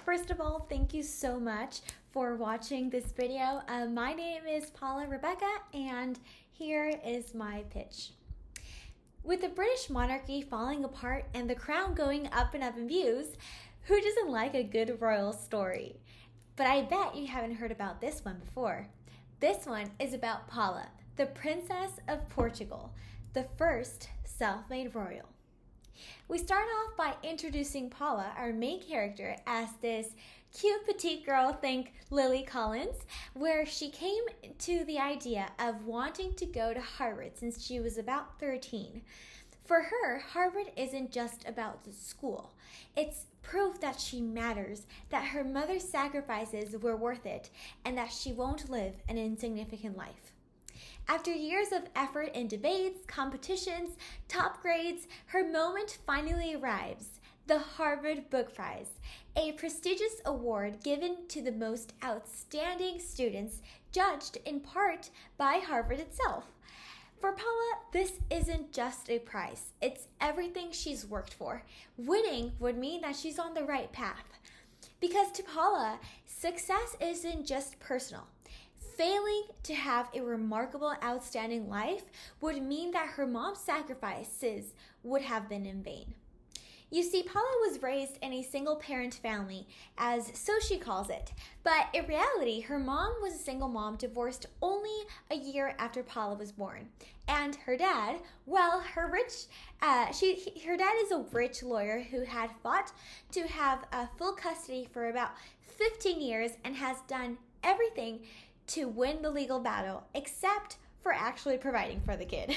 First of all, thank you so much for watching this video. My name is Paula Rebecca, and here is my pitch. With the British monarchy falling apart and the crown going up and up in views, who doesn't like a good royal story? But I bet you haven't heard about this one before. This one is about Paula, the Princess of Portugal, the first self-made royal. We start off by introducing Paula, our main character, as this cute petite girl, think Lily Collins, where she came to the idea of wanting to go to Harvard since she was about 13. For her, Harvard isn't just about the school. It's proof that she matters, that her mother's sacrifices were worth it, and that she won't live an insignificant life. After years of effort in debates, competitions, top grades, her moment finally arrives, the Harvard Book Prize, a prestigious award given to the most outstanding students, judged in part by Harvard itself. For Paula, this isn't just a prize, it's everything she's worked for. Winning would mean that she's on the right path. Because to Paula, success isn't just personal. Failing to have a remarkable, outstanding life would mean that her mom's sacrifices would have been in vain. You see, Paula was raised in a single-parent family, as so she calls it. But in reality, her mom was a single mom divorced only a year after Paula was born. And her dad, well, her dad is a rich lawyer who had fought to have full custody for about 15 years and has done everything to win the legal battle, except for actually providing for the kid.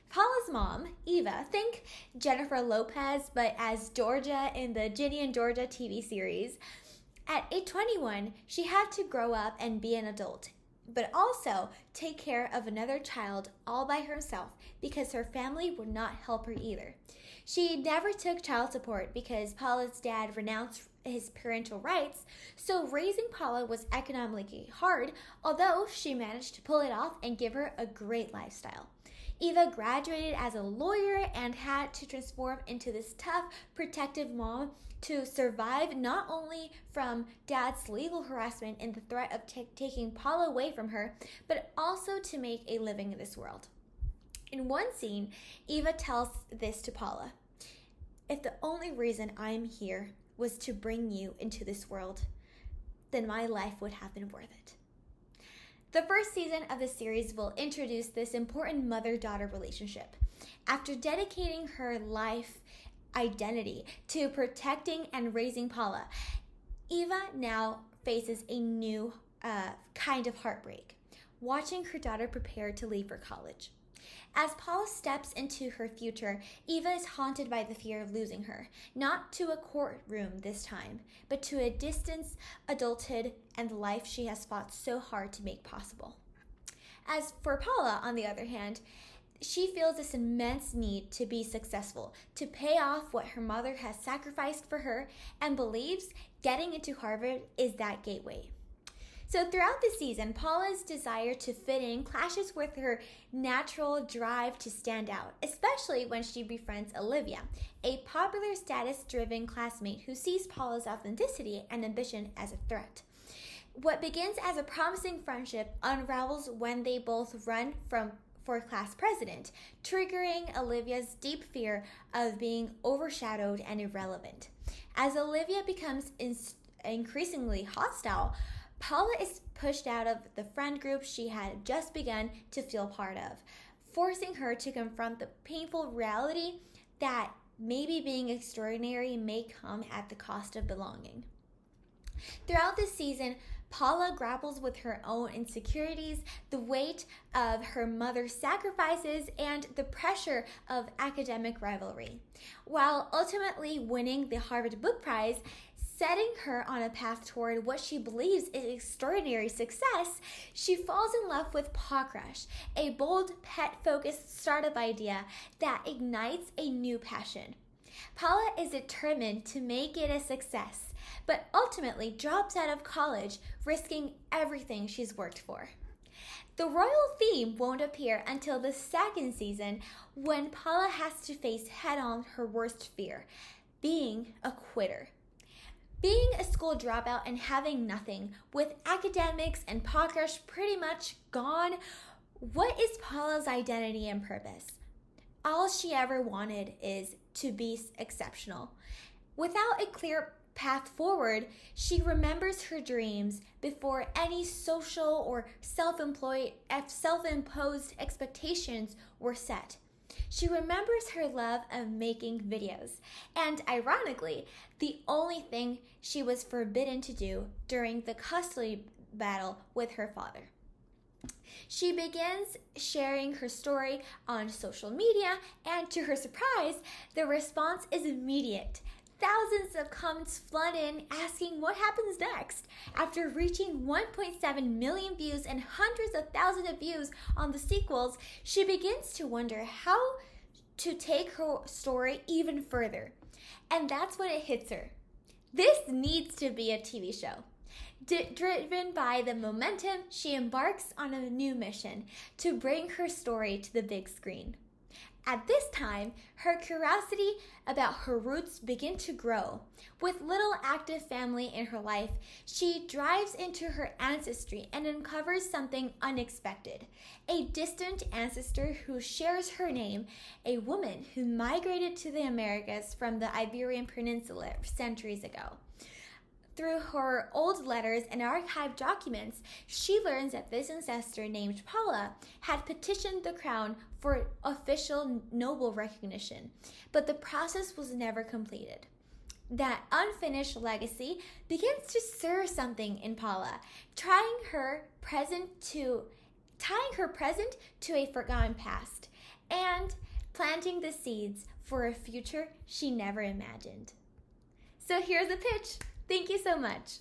Paula's mom, Eva, think Jennifer Lopez, but as Georgia in the Ginny and Georgia TV series. At age 21, she had to grow up and be an adult, but also take care of another child all by herself because her family would not help her either. She never took child support because Paula's dad renounced his parental rights, so raising Paula was economically hard, although she managed to pull it off and give her a great lifestyle. Eva graduated as a lawyer and had to transform into this tough, protective mom to survive not only from dad's legal harassment and the threat of taking Paula away from her, but also to make a living in this world. In one scene, Eva tells this to Paula: "If the only reason I'm here was to bring you into this world, then my life would have been worth it." The first season of the series will introduce this important mother-daughter relationship. After dedicating her life identity to protecting and raising Paula, Eva now faces a new kind of heartbreak, watching her daughter prepare to leave for college. As Paula steps into her future, Eva is haunted by the fear of losing her, not to a courtroom this time, but to a distant adulthood and the life she has fought so hard to make possible. As for Paula, on the other hand, she feels this immense need to be successful, to pay off what her mother has sacrificed for her, and believes getting into Harvard is that gateway. So throughout the season, Paula's desire to fit in clashes with her natural drive to stand out, especially when she befriends Olivia, a popular status-driven classmate who sees Paula's authenticity and ambition as a threat. What begins as a promising friendship unravels when they both run for class president, triggering Olivia's deep fear of being overshadowed and irrelevant. As Olivia becomes increasingly hostile, Paula is pushed out of the friend group she had just begun to feel part of, forcing her to confront the painful reality that maybe being extraordinary may come at the cost of belonging. Throughout this season, Paula grapples with her own insecurities, the weight of her mother's sacrifices, and the pressure of academic rivalry. While ultimately winning the Harvard Book Prize, setting her on a path toward what she believes is extraordinary success, she falls in love with Paw Crush, a bold, pet-focused startup idea that ignites a new passion. Paula is determined to make it a success, but ultimately drops out of college, risking everything she's worked for. The royal theme won't appear until the second season, when Paula has to face head-on her worst fear, being a quitter. Being a school dropout and having nothing, with academics and podcast pretty much gone, what is Paula's identity and purpose? All she ever wanted is to be exceptional. Without a clear path forward, she remembers her dreams before any social or self-imposed expectations were set. She remembers her love of making videos, and ironically, the only thing she was forbidden to do during the custody battle with her father. She begins sharing her story on social media, and to her surprise, the response is immediate. Thousands of comments flood in asking what happens next. After reaching 1.7 million views and hundreds of thousands of views on the sequels, she begins to wonder how to take her story even further. And that's when it hits her. This needs to be a TV show. Driven by the momentum, she embarks on a new mission to bring her story to the big screen. At this time, her curiosity about her roots begin to grow. With little active family in her life, she dives into her ancestry and uncovers something unexpected. A distant ancestor who shares her name, a woman who migrated to the Americas from the Iberian Peninsula centuries ago. Through her old letters and archived documents, she learns that this ancestor named Paula had petitioned the crown for official noble recognition, but the process was never completed. That unfinished legacy begins to stir something in Paula, tying her present to a forgotten past, and planting the seeds for a future she never imagined. So here's a pitch. Thank you so much.